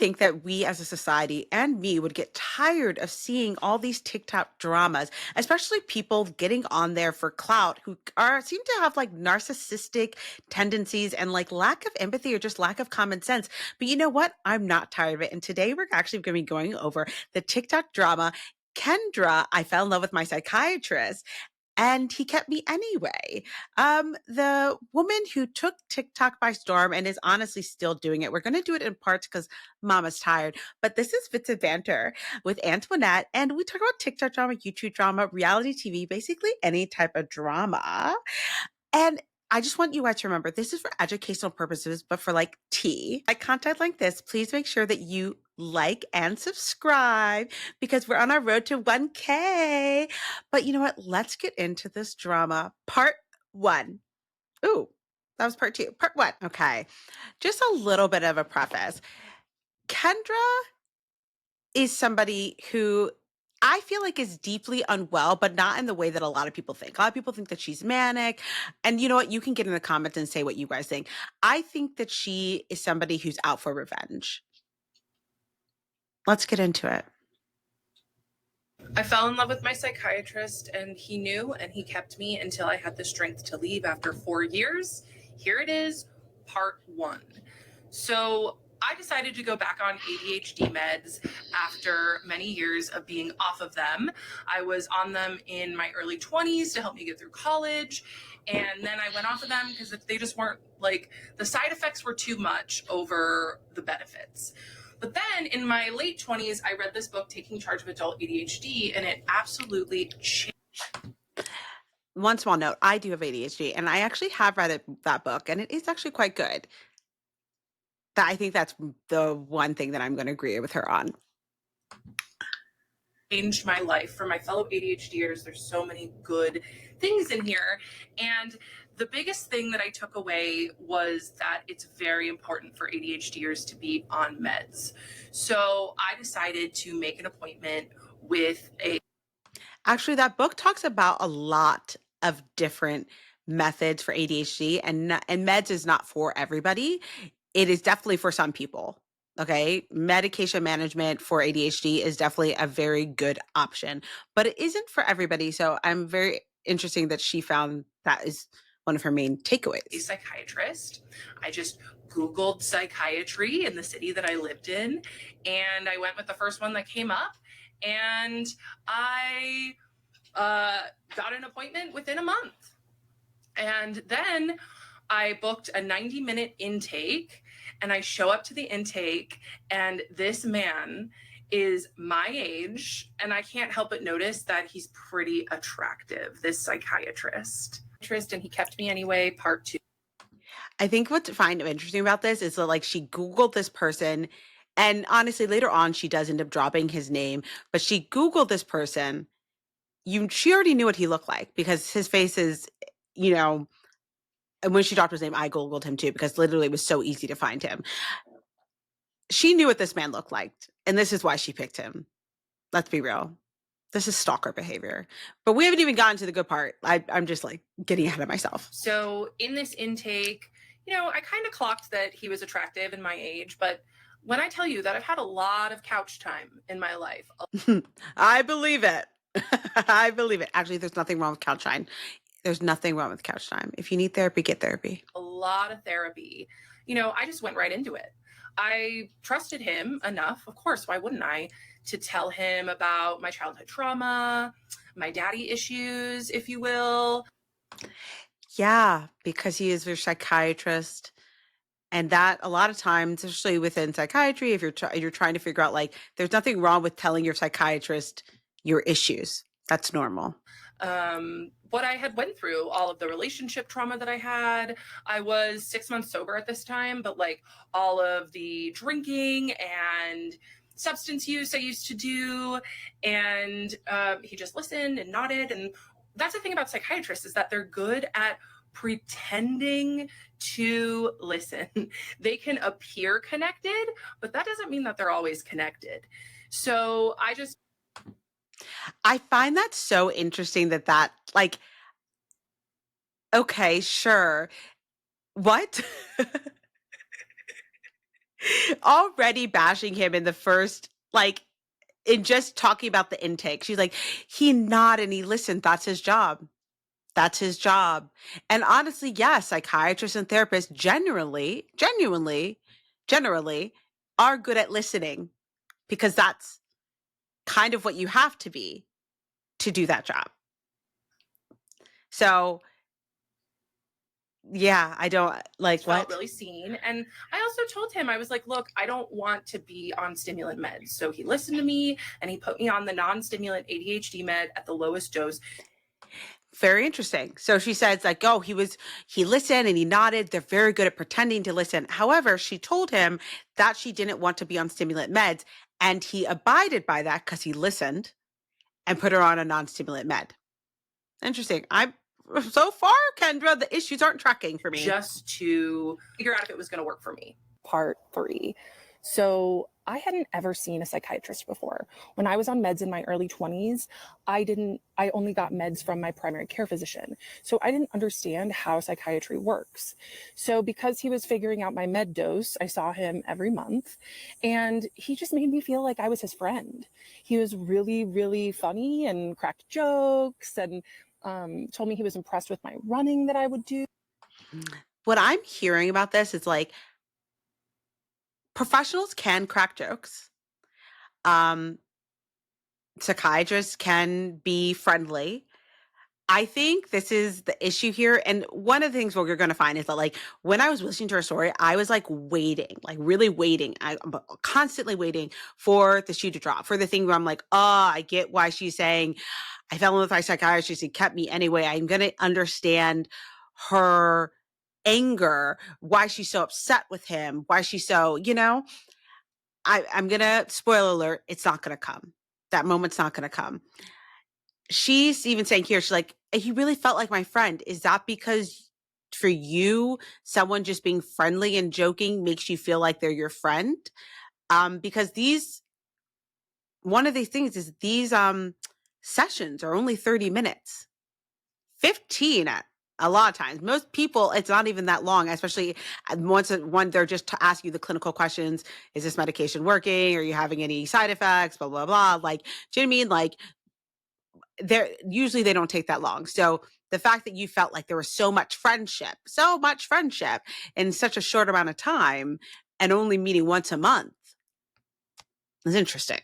think that we as a society and me would get tired of seeing all these TikTok dramas, especially people getting on there for clout who are seem to have like narcissistic tendencies and like lack of empathy or just lack of common sense. But you know what? I'm not tired of it. And today we're actually going to be going over the TikTok drama. Kendra, I fell in love with my psychiatrist and he kept me anyway. The woman who took TikTok by storm and is honestly still doing it. We're going to do it in parts because Mama's tired. But this is Banter with Antoinette, and we talk about TikTok drama, YouTube drama, reality TV, basically any type of drama. And I just want you guys to remember this is for educational purposes, but for like tea. Like content like this, please make sure that you like and subscribe because we're on our road to 1K. But you know what? Let's get into this drama. Part one. Ooh, that was part two. Part one. Okay. Just a little bit of a preface. Kendra is somebody who I feel like is deeply unwell, but not in the way that a lot of people think. A lot of people think that she's manic. And you know what? You can get in the comments and say what you guys think. I think that she is somebody who's out for revenge. Let's get into it. I fell in love with my psychiatrist, and he knew, and he kept me until I had the strength to leave after 4 years. Here it is, part one. So I decided to go back on ADHD meds after many years of being off of them. I was on them in my early 20s to help me get through college. And then I went off of them because they just weren't like, the side effects were too much over the benefits. But then in my late 20s, I read this book, Taking Charge of Adult ADHD, and it absolutely changed. One small note, I do have ADHD, and I actually have read that book, and it is actually quite good. I think that's the one thing that I'm going to agree with her on. Changed my life. For my fellow ADHDers, there's so many good things in here. And the biggest thing that I took away was that it's very important for ADHDers to be on meds. So I decided to make an appointment with a... Actually, that book talks about a lot of different methods for ADHD, and meds is not for everybody. It is definitely for some people. Okay. Medication management for ADHD is definitely a very good option, but it isn't for everybody. So I'm very interesting that she found that is one of her main takeaways. A psychiatrist. I just Googled psychiatry in the city that I lived in, and I went with the first one that came up, and I got an appointment within a month. And then I booked a 90-minute intake, and I show up to the intake, and this man is my age, and I can't help but notice that he's pretty attractive, this psychiatrist. And he kept me anyway, part two. I think what's find interesting about this is that like she Googled this person, and honestly, later on she does end up dropping his name, but she Googled this person. She already knew what he looked like because his face is, you know, and when she dropped his name, I Googled him too because literally it was so easy to find him. She knew what this man looked like, and this is why she picked him. Let's be real. This is stalker behavior. But we haven't even gotten to the good part. I'm just like getting ahead of myself. So in this intake, you know, I kind of clocked that he was attractive in my age, but when I tell you that I've had a lot of couch time in my life. I believe it. I believe it. Actually, there's nothing wrong with couch time. There's nothing wrong with couch time. If you need therapy, get therapy. A lot of therapy. You know, I just went right into it. I trusted him enough, of course, why wouldn't I, to tell him about my childhood trauma, my daddy issues, if you will. Yeah, because he is your psychiatrist. And that a lot of times, especially within psychiatry, if you're trying to figure out like, there's nothing wrong with telling your psychiatrist your issues. That's normal. What I had went through, all of the relationship trauma that I had. I was 6 months sober at this time, but like all of the drinking and substance use I used to do. And he just listened and nodded. And that's the thing about psychiatrists is that they're good at pretending to listen. They can appear connected, but that doesn't mean that they're always connected. So I find that so interesting that like, okay, sure. What? already bashing him in the first, like, in just talking about the intake. She's like, he nodded and he listened. That's his job. That's his job. And honestly, yes, psychiatrists and therapists generally are good at listening because that's kind of what you have to be to do that job. So, yeah, I don't like felt what? really seen. And I also told him, I was like, look, I don't want to be on stimulant meds. So he listened to me and he put me on the non-stimulant ADHD med at the lowest dose. Very interesting. So she says, like, oh, he listened and he nodded. They're very good at pretending to listen. However, she told him that she didn't want to be on stimulant meds, and he abided by that because he listened and put her on a non-stimulant med. Interesting. I'm so far, Kendra, the issues aren't tracking for me. Just to figure out if it was going to work for me. Part 3. So I hadn't ever seen a psychiatrist before. When I was on meds in my early 20s, I only got meds from my primary care physician. So I didn't understand how psychiatry works. So because he was figuring out my med dose, I saw him every month, and he just made me feel like I was his friend. He was really, really funny and cracked jokes and told me he was impressed with my running that I would do. What I'm hearing about this is like professionals can crack jokes. Psychiatrists can be friendly. I think this is the issue here. And one of the things what you're going to find is that, like, when I was listening to her story, I was like waiting, like really waiting. I'm constantly waiting for the shoe to drop, for the thing where I'm like, oh, I get why she's saying I fell in with my psychiatrist. He kept me anyway. I'm going to understand her anger, why she's so upset with him, why she's so, I'm going to, spoiler alert, it's not going to come. That moment's not going to come. She's even saying here, she's like, he really felt like my friend. Is that because for you, someone just being friendly and joking makes you feel like they're your friend? Because one of these things is these sessions are only 30 minutes, 15 at a lot of times. Most people, it's not even that long, especially when they're just to ask you the clinical questions. Is this medication working? Are you having any side effects? Blah, blah, blah. Like, do you know what I mean? Like, they don't take that long. So the fact that you felt like there was so much friendship in such a short amount of time and only meeting once a month is interesting.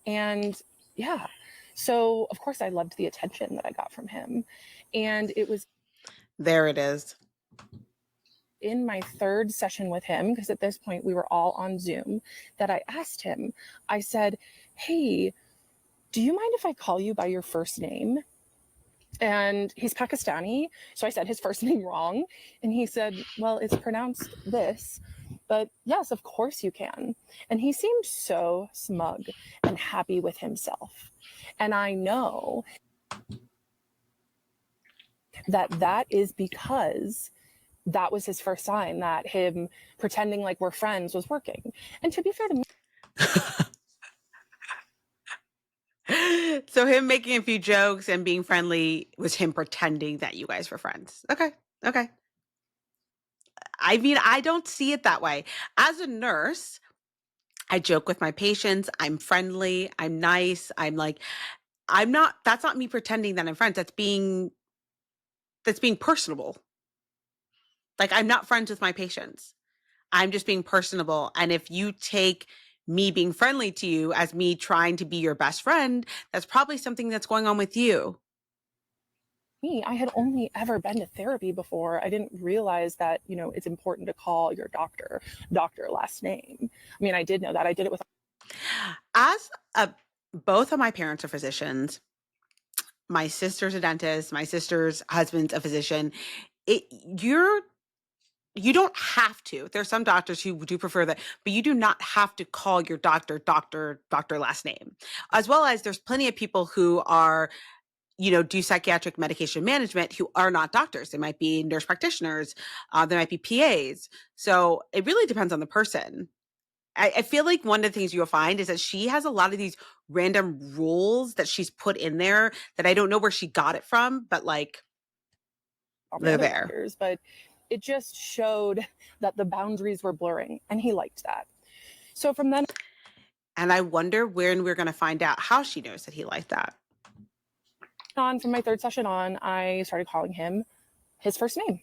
And yeah, so of course I loved the attention that I got from him. And it was there it is. In my third session with him, because at this point we were all on Zoom, that I asked him, I said, hey, do you mind if I call you by your first name? And he's Pakistani, so I said his first name wrong. And he said, well, it's pronounced this, but yes, of course you can. And he seemed so smug and happy with himself. And I know that is because that was his first sign that him pretending like we're friends was working. And to be fair to me, so him making a few jokes and being friendly was him pretending that you guys were friends. Okay. I mean, I don't see it that way. As a nurse, I joke with my patients. I'm friendly. I'm nice. That's not me pretending that I'm friends. That's being personable. Like, I'm not friends with my patients. I'm just being personable. And if you take me being friendly to you as me trying to be your best friend, that's probably something that's going on with you. I had only ever been to therapy before. I didn't realize that, it's important to call your doctor last name. I mean, I did know that. I did it with. Both of my parents are physicians. My sister's a dentist. My sister's husband's a physician. You don't have to. There's some doctors who do prefer that, but you do not have to call your doctor last name. As well as there's plenty of people who are, do psychiatric medication management who are not doctors. They might be nurse practitioners. They might be PAs. So it really depends on the person. I feel like one of the things you'll find is that she has a lot of these random rules that she's put in there that I don't know where she got it from, but like they're there. But it just showed that the boundaries were blurring, and he liked that. So from then And I wonder when we're going to find out how she knows that he liked that. on, from my third session on, I started calling him his first name.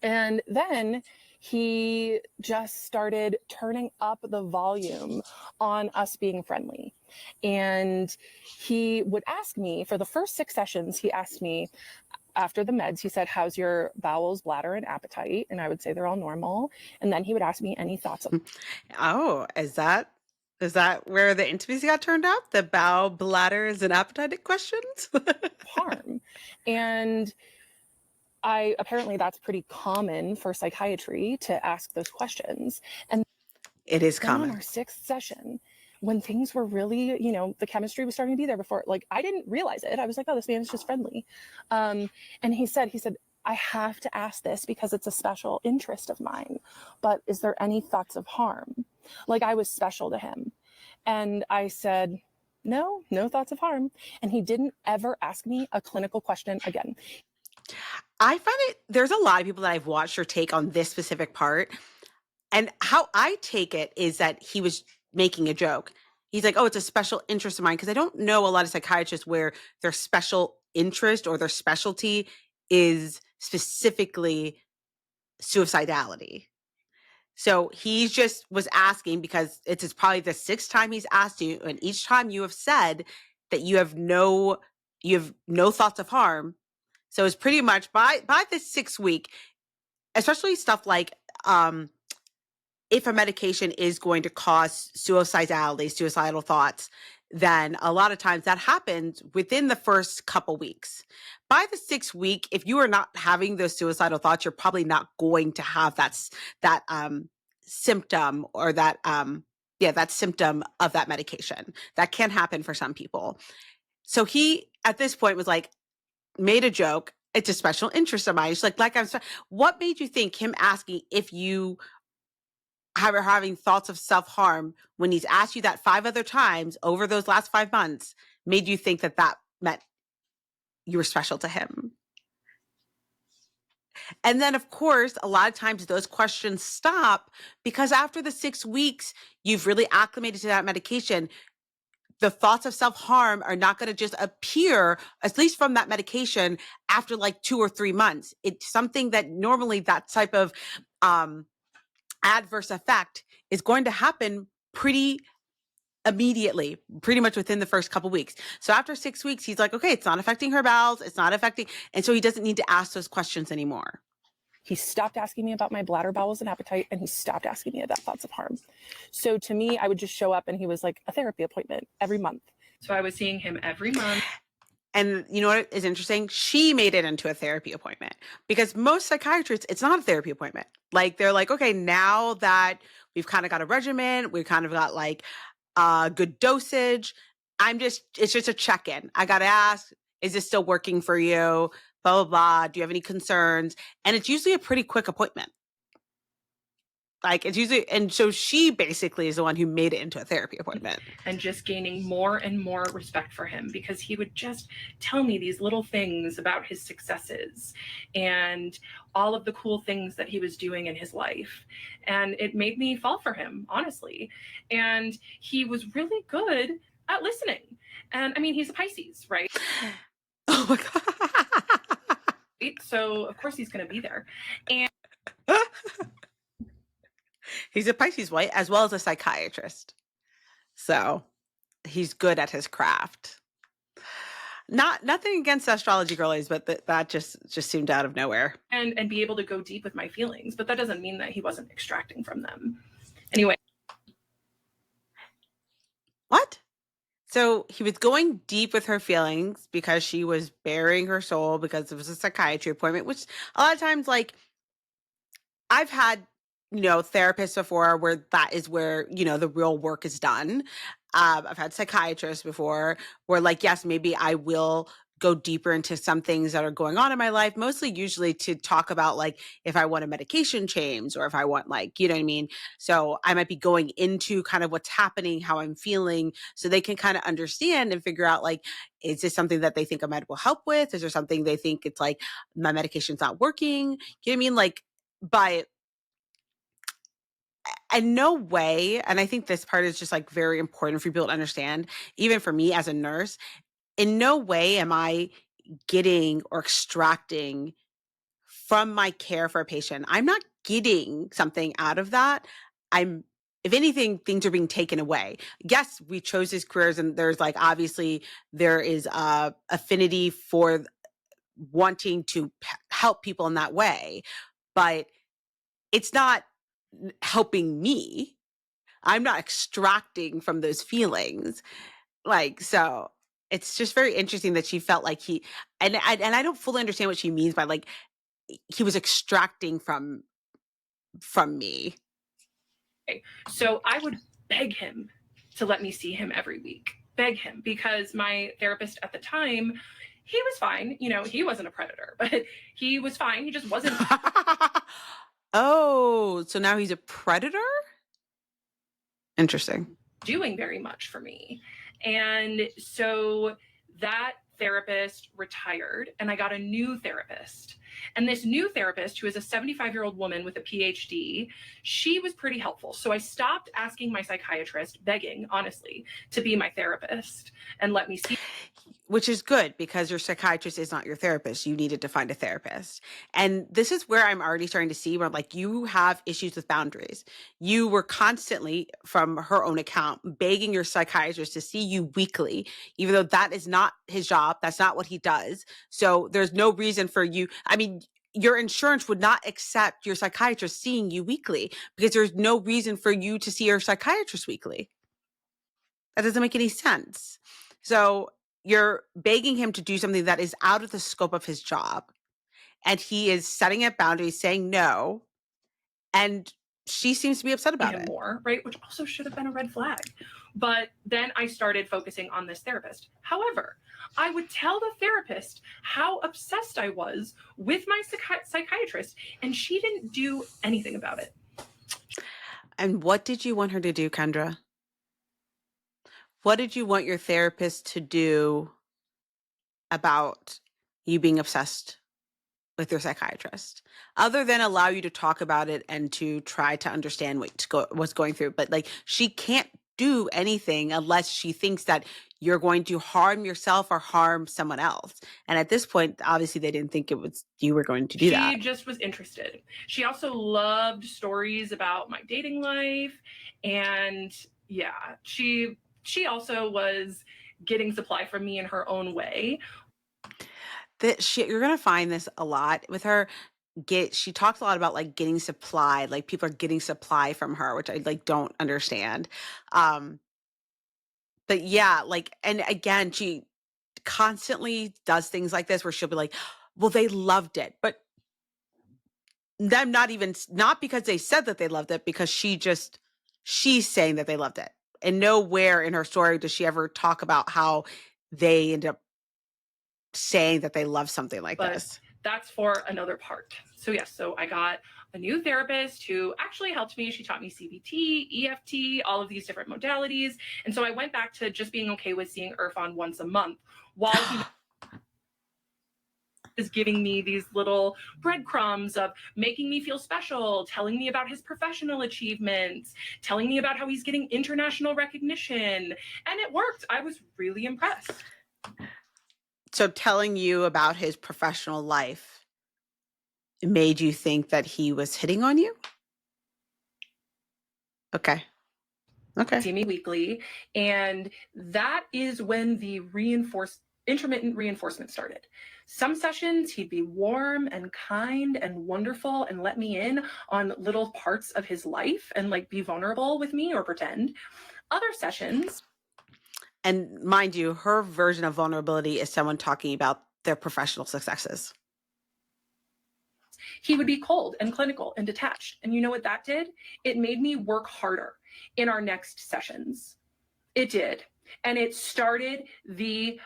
And then he just started turning up the volume on us being friendly. And he would ask me, for the first 6 sessions, he asked me after the meds, he said, how's your bowels, bladder, and appetite? And I would say they're all normal. And then he would ask me any thoughts. Oh, is that where the intimacy got turned up? The bowel, bladders, and appetite questions? Harm. And apparently that's pretty common for psychiatry to ask those questions. And It is then on common. our 6th session, when things were really, the chemistry was starting to be there before, like, I didn't realize it. I was like, oh, this man is just friendly. And he said, I have to ask this because it's a special interest of mine, but is there any thoughts of harm? Like, I was special to him. And I said, no thoughts of harm. And he didn't ever ask me a clinical question again. I find there's a lot of people that I've watched her take on this specific part. And how I take it is that he was making a joke. He's like, oh, it's a special interest of mine. Because I don't know a lot of psychiatrists where their special interest or their specialty is specifically suicidality. So he just was asking because it's probably the 6th time he's asked you. And each time you have said that you have no thoughts of harm. So it's pretty much by the 6th week, especially stuff like if a medication is going to cause suicidal thoughts, then a lot of times that happens within the first couple weeks. By the 6th week, if you are not having those suicidal thoughts, you're probably not going to have that symptom or that symptom of that medication. That can happen for some people. So he, at this point, was like, made a joke. It's a special interest of mine. It's like I'm sorry. What made you think him asking if you are having thoughts of self-harm when he's asked you that 5 other times over those last 5 months made you think that meant you were special to him? And then, of course, a lot of times those questions stop because after the 6 weeks, you've really acclimated to that medication. The thoughts of self-harm are not going to just appear, at least from that medication, after like 2 or 3 months. It's something that normally that type of adverse effect is going to happen pretty immediately, pretty much within the first couple weeks. So after 6 weeks, he's like, okay, it's not affecting her bowels. It's not affecting. And so he doesn't need to ask those questions anymore. He stopped asking me about my bladder, bowels, and appetite, and he stopped asking me about thoughts of harm. So to me, I would just show up and he was like a therapy appointment every month. So I was seeing him every month. And you know what is interesting? She made it into a therapy appointment because most psychiatrists, it's not a therapy appointment. Like they're like, okay, now that we've kind of got a regimen, we've kind of got like a good dosage. It's just a check-in. I got to ask, is this still working for you? Blah, blah, blah. Do you have any concerns? And it's usually a pretty quick appointment. Like it's usually, and so she basically is the one who made it into a therapy appointment. And just gaining more and more respect for him because he would just tell me these little things about his successes and all of the cool things that he was doing in his life. And it made me fall for him, honestly. And he was really good at listening. And I mean, he's a Pisces, right? Oh my God. So of course he's going to be there. And he's a Pisces white as well as a psychiatrist. So he's good at his craft. Nothing against astrology girlies, but that just seemed out of nowhere. And be able to go deep with my feelings. But that doesn't mean that he wasn't extracting from them. Anyway. What? So he was going deep with her feelings because she was bearing her soul because it was a psychiatry appointment, which a lot of times, like, I've had, therapists before where that is where, the real work is done. I've had psychiatrists before where, like, yes, maybe I will go deeper into some things that are going on in my life, mostly usually to talk about like if I want a medication change or if I want like, you know what I mean? So I might be going into kind of what's happening, how I'm feeling, so they can kind of understand and figure out like, is this something that they think a med will help with? Is there something they think it's like my medication's not working? You know what I mean? Like, but in no way, and I think this part is just like very important for people to understand, even for me as a nurse, in no way am I getting or extracting from my care for a patient. I'm not getting something out of that. I'm, if anything, things are being taken away. Yes, we chose these careers, and there's like obviously there is a affinity for wanting to help people in that way, but it's not helping me. I'm not extracting from those feelings. Like, so it's just very interesting that she felt like and I don't fully understand what she means by like he was extracting from me. So I would beg him to let me see him every week. Beg him, because my therapist at the time, he was fine. You know, he wasn't a predator, but he was fine. He just wasn't Oh, so now he's a predator? Interesting. doing very much for me. And so that therapist retired, and I got a new therapist. And this new therapist, who is a 75-year-old woman with a PhD, she was pretty helpful. So I stopped asking my psychiatrist, begging, honestly, to be my therapist and let me see. Which is good because your psychiatrist is not your therapist. You needed to find a therapist. And this is where I'm already starting to see where like you have issues with boundaries. You were constantly, from her own account, begging your psychiatrist to see you weekly, even though that is not his job. That's not what he does. So there's no reason for you. I mean, your insurance would not accept your psychiatrist seeing you weekly because there's no reason for you to see your psychiatrist weekly. That doesn't make any sense. So you're begging him to do something that is out of the scope of his job. And he is setting up boundaries, saying no. And she seems to be upset about him it. more, right? Which also should have been a red flag. But then I started focusing on this therapist. However, I would tell the therapist how obsessed I was with my psychiatrist, and she didn't do anything about it. And what did you want her to do, Kendra? What did you want your therapist to do about you being obsessed with your psychiatrist, other than allow you to talk about it and to try to understand what's going through? But like, she can't do anything unless she thinks that you're going to harm yourself or harm someone else. And at this point, obviously they didn't think it was you were going to do that. She just was interested. She also loved stories about my dating life. And yeah, she also was getting supply from me in her own way. You're gonna find this a lot with her. She talks a lot about like getting supply, like people are getting supply from her, which I like don't understand. But yeah, like, and again, she constantly does things like this where she'll be like, well, they loved it, but them not because they said that they loved it, because she's saying that they loved it. And nowhere in her story does she ever talk about how they end up saying that they love something like this. That's for another part. So yes, so I got a new therapist who actually helped me. She taught me CBT, EFT, all of these different modalities. And so I went back to just being okay with seeing Irfan once a month while he is giving me these little breadcrumbs of making me feel special, telling me about his professional achievements, telling me about how he's getting international recognition. And it worked. I was really impressed. So telling you about his professional life made you think that he was hitting on you? Okay. See me weekly. And that is when the intermittent reinforcement started. Some sessions he'd be warm and kind and wonderful and let me in on little parts of his life and like be vulnerable with me or pretend. Other sessions, and mind you, her version of vulnerability is someone talking about their professional successes. He would be cold and clinical and detached. And you know what that did? It made me work harder in our next sessions. It did. And it started the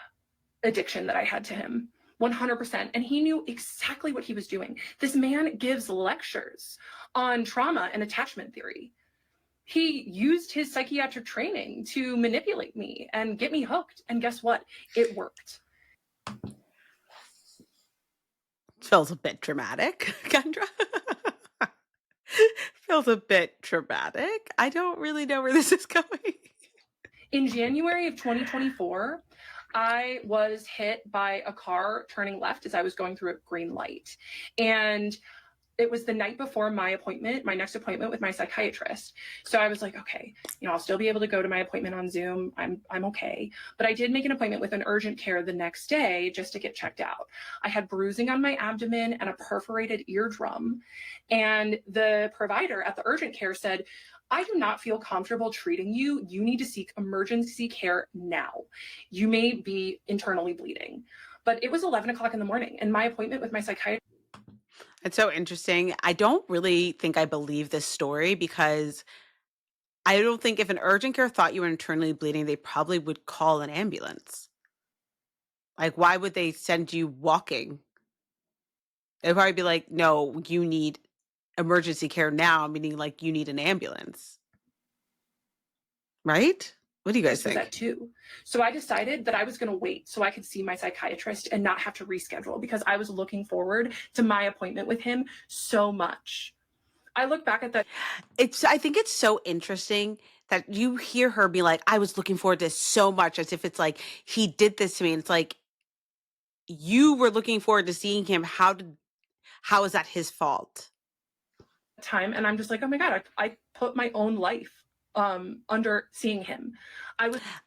addiction that I had to him. 100%. And he knew exactly what he was doing. This man gives lectures on trauma and attachment theory. He used his psychiatric training to manipulate me and get me hooked. And guess what? It worked. Feels a bit dramatic, Kendra. Feels a bit dramatic. I don't really know where this is going. In January of 2024, I was hit by a car turning left as I was going through a green light. And it was the night before my next appointment with my psychiatrist. So I was like, okay, I'll still be able to go to my appointment on Zoom. I'm okay. But I did make an appointment with an urgent care the next day just to get checked out. I had bruising on my abdomen and a perforated eardrum. And the provider at the urgent care said, I do not feel comfortable treating you. You need to seek emergency care now. You may be internally bleeding. But it was 11 o'clock in the morning, and my appointment with my psychiatrist. It's so interesting. I don't really think I believe this story because I don't think if an urgent care thought you were internally bleeding, they probably would call an ambulance. Like, why would they send you walking? They'd probably be like, no, you need emergency care now, meaning like you need an ambulance. Right? What do you guys Was think? at 2. So I decided that I was going to wait so I could see my psychiatrist and not have to reschedule because I was looking forward to my appointment with him so much. I look back at that. I think it's so interesting that you hear her be like, I was looking forward to this so much, as if it's like he did this to me. And it's like you were looking forward to seeing him. How is that his fault? Time, and I'm just like, oh my God, I put my own life under seeing him.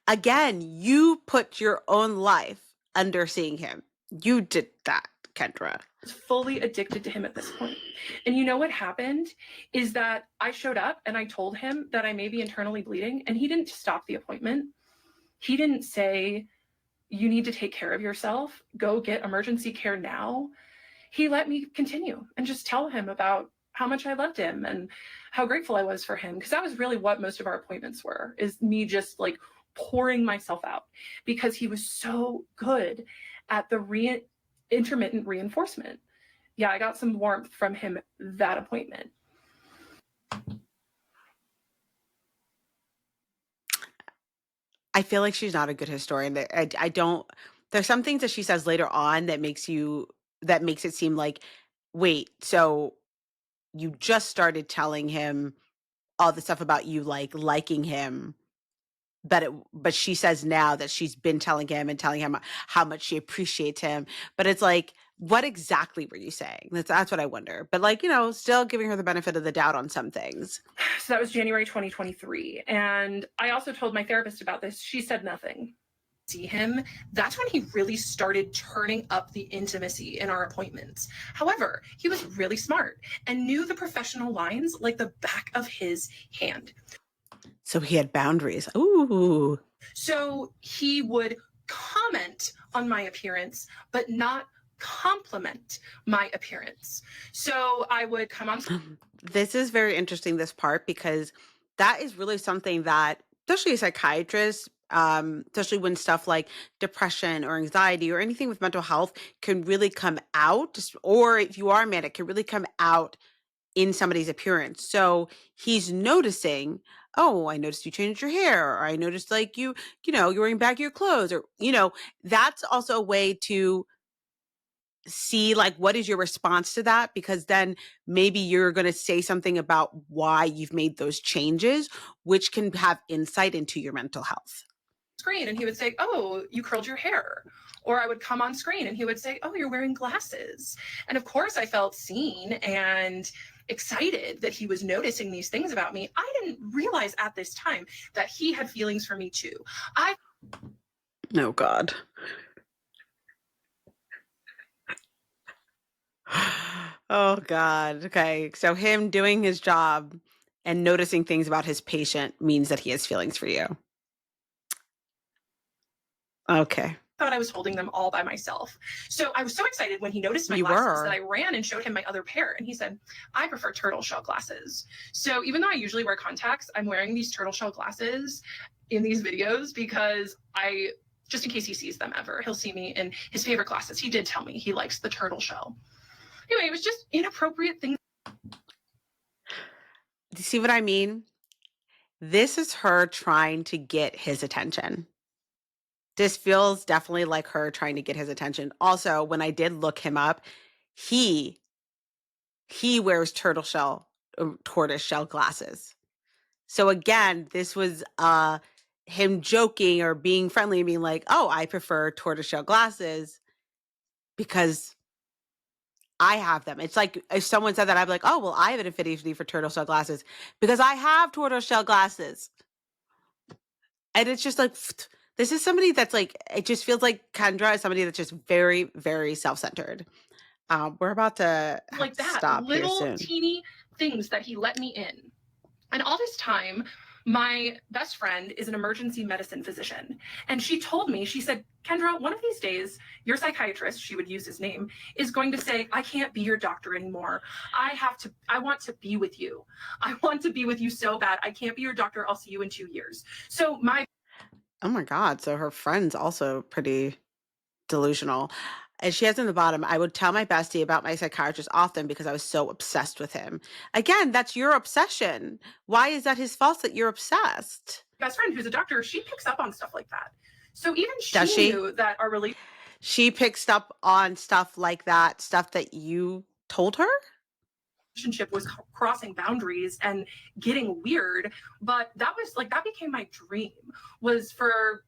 Again, you put your own life under seeing him. You did that, Kendra. Was fully addicted to him at this point. And you know what happened is that I showed up and I told him that I may be internally bleeding, and he didn't stop the appointment. He didn't say, you need to take care of yourself, go get emergency care now. He let me continue and just tell him about how much I loved him and how grateful I was for him. Because that was really what most of our appointments were, is me just like pouring myself out, because he was so good at the intermittent reinforcement. Yeah, I got some warmth from him that appointment. I feel like she's not a good historian. I don't. There's some things that she says later on that makes it seem like, wait, so you just started telling him all the stuff about you liking him, but she says now that she's been telling him how much she appreciates him. But it's like, what exactly were you saying? That's what I wonder. But still giving her the benefit of the doubt on some things. So that was January 2023. And I also told my therapist about this. She said nothing. See him, that's when he really started turning up the intimacy in our appointments. However, he was really smart and knew the professional lines like the back of his hand. So he had boundaries. Ooh. So he would comment on my appearance, but not compliment my appearance. So I would come on. This is very interesting, this part, because that is really something that, especially a psychiatrist, especially when stuff like depression or anxiety or anything with mental health can really come out, or if you are manic, can really come out in somebody's appearance. So he's noticing, oh, I noticed you changed your hair, or I noticed you're wearing baggier clothes, or, that's also a way to see what is your response to that, because then maybe you're going to say something about why you've made those changes, which can have insight into your mental health. Screen, and he would say, oh, you curled your hair. Or I would come on screen and he would say, oh, you're wearing glasses. And of course I felt seen and excited that he was noticing these things about me. I didn't realize at this time that he had feelings for me too. Oh God. Oh God. Okay. So him doing his job and noticing things about his patient means that he has feelings for you. Okay. Thought I was holding them all by myself. So I was so excited when he noticed my glasses that I ran and showed him my other pair. And he said, I prefer turtle shell glasses. So even though I usually wear contacts, I'm wearing these turtle shell glasses in these videos because I just in case he sees them ever. He'll see me in his favorite classes. He did tell me he likes the turtle shell. Anyway, it was just inappropriate things. Do you see what I mean? This is her trying to get his attention. This feels definitely like her trying to get his attention. Also, when I did look him up, he wears tortoise shell glasses. So again, this was him joking or being friendly and being like, "Oh, I prefer tortoiseshell glasses because I have them." It's like if someone said that, I'd be like, "Oh, well, I have an affinity for tortoiseshell glasses because I have tortoiseshell glasses." And it's just like, this is somebody that's like, it just feels like Kendra is somebody that's just very, very self-centered. We're about to have Like to that, stop here little soon. teeny things that he let me in. And all this time, my best friend is an emergency medicine physician. And she told me, she said, Kendra, one of these days, your psychiatrist, she would use his name, is going to say, I can't be your doctor anymore. I want to be with you. I want to be with you so bad. I can't be your doctor. I'll see you in 2 years. So my Oh my God. So her friend's also pretty delusional. And she has in the bottom, I would tell my bestie about my psychiatrist often because I was so obsessed with him. Again, that's your obsession. Why is that his fault that you're obsessed? best friend, who's a doctor, she picks up on stuff like that. So even Does she she? knew that our relationship She picks up on stuff like that, stuff that you told her? was crossing boundaries and getting weird. But that was like, that became my dream, was for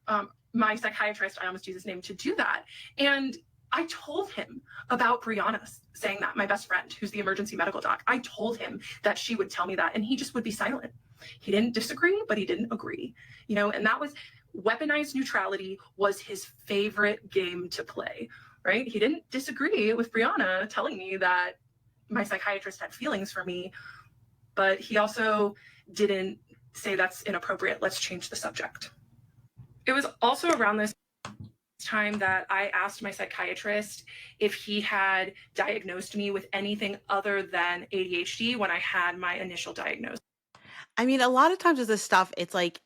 my psychiatrist, I almost use his name, to do that. And I told him about Brianna saying that, my best friend, who's the emergency medical doc. I told him that she would tell me that, and he just would be silent. He didn't disagree, but he didn't agree, and that was weaponized neutrality was his favorite game to play, right? He didn't disagree with Brianna telling me that my psychiatrist had feelings for me, but he also didn't say that's inappropriate. Let's change the subject. It was also around this time that I asked my psychiatrist if he had diagnosed me with anything other than ADHD when I had my initial diagnosis. I mean, a lot of times with this stuff, it's like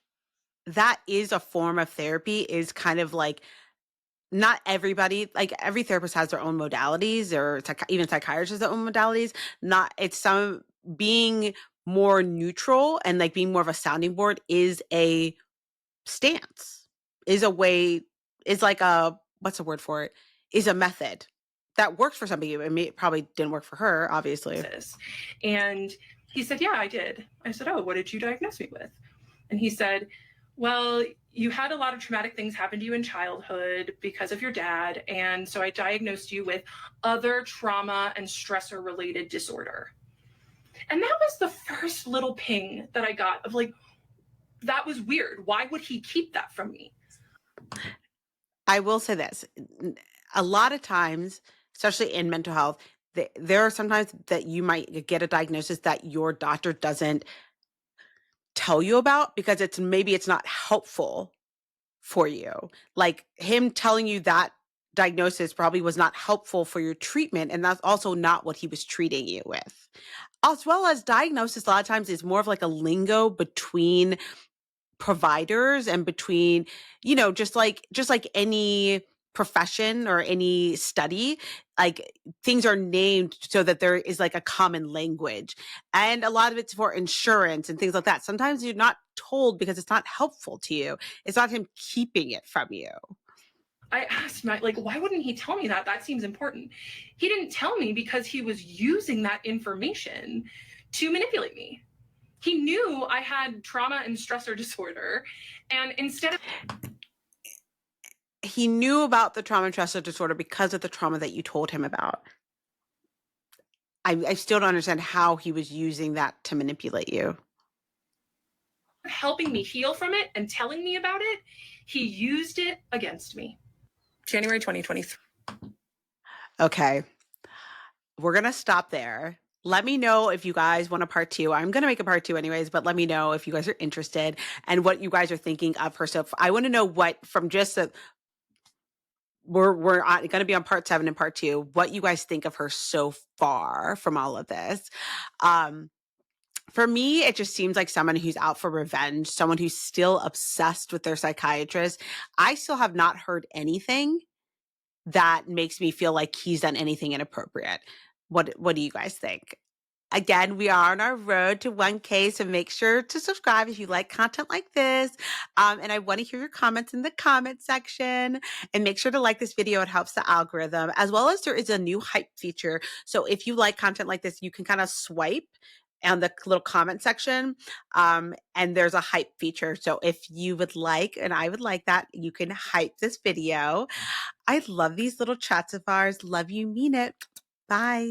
that is a form of therapy, is kind of like not everybody, like every therapist has their own modalities or even psychiatrists have their own modalities. Not, it's some being more neutral and like being more of a sounding board is a stance, is a way, is like a, what's the word for it? Is a method that works for some people. I mean, it probably didn't work for her, obviously. And he said, yeah, I did. I said, oh, what did you diagnose me with? And he said, well, you had a lot of traumatic things happen to you in childhood because of your dad. And so I diagnosed you with other trauma and stressor related disorder. And that was the first little ping that I got of like, that was weird. Why would he keep that from me? I will say this, a lot of times, especially in mental health, there are sometimes that you might get a diagnosis that your doctor doesn't tell you about because maybe it's not helpful for you. Like him telling you that diagnosis probably was not helpful for your treatment, and that's also not what he was treating you with. As well as diagnosis, a lot of times is more of like a lingo between providers and between, just like any profession or any study, like things are named so that there is like a common language, and a lot of it's for insurance and things like that. Sometimes you're not told because it's not helpful to you. It's not him keeping it from you. I asked my, like, why wouldn't he tell me that? That seems important. He didn't tell me because he was using that information to manipulate me. He knew I had trauma and stressor disorder. And instead of He knew about the trauma and stress disorder because of the trauma that you told him about. I still don't understand how he was using that to manipulate you. helping me heal from it and telling me about it, he used it against me. January 2023. Okay. We're going to stop there. Let me know if you guys want a part two. I'm going to make a part two anyways, but let me know if you guys are interested and what you guys are thinking of her. So I want to know what from just we're going to be on part 7 and part 2, what you guys think of her so far from all of this. For me, it just seems like someone who's out for revenge, someone who's still obsessed with their psychiatrist. I still have not heard anything that makes me feel like he's done anything inappropriate. What do you guys think? Again, we are on our road to 1K, so make sure to subscribe if you like content like this. And I want to hear your comments in the comment section. And make sure to like this video. It helps the algorithm, as well as there is a new hype feature. So if you like content like this, you can kind of swipe on the little comment section, and there's a hype feature. So if you would like, and I would like that, you can hype this video. I love these little chats of ours. Love you, mean it. Bye.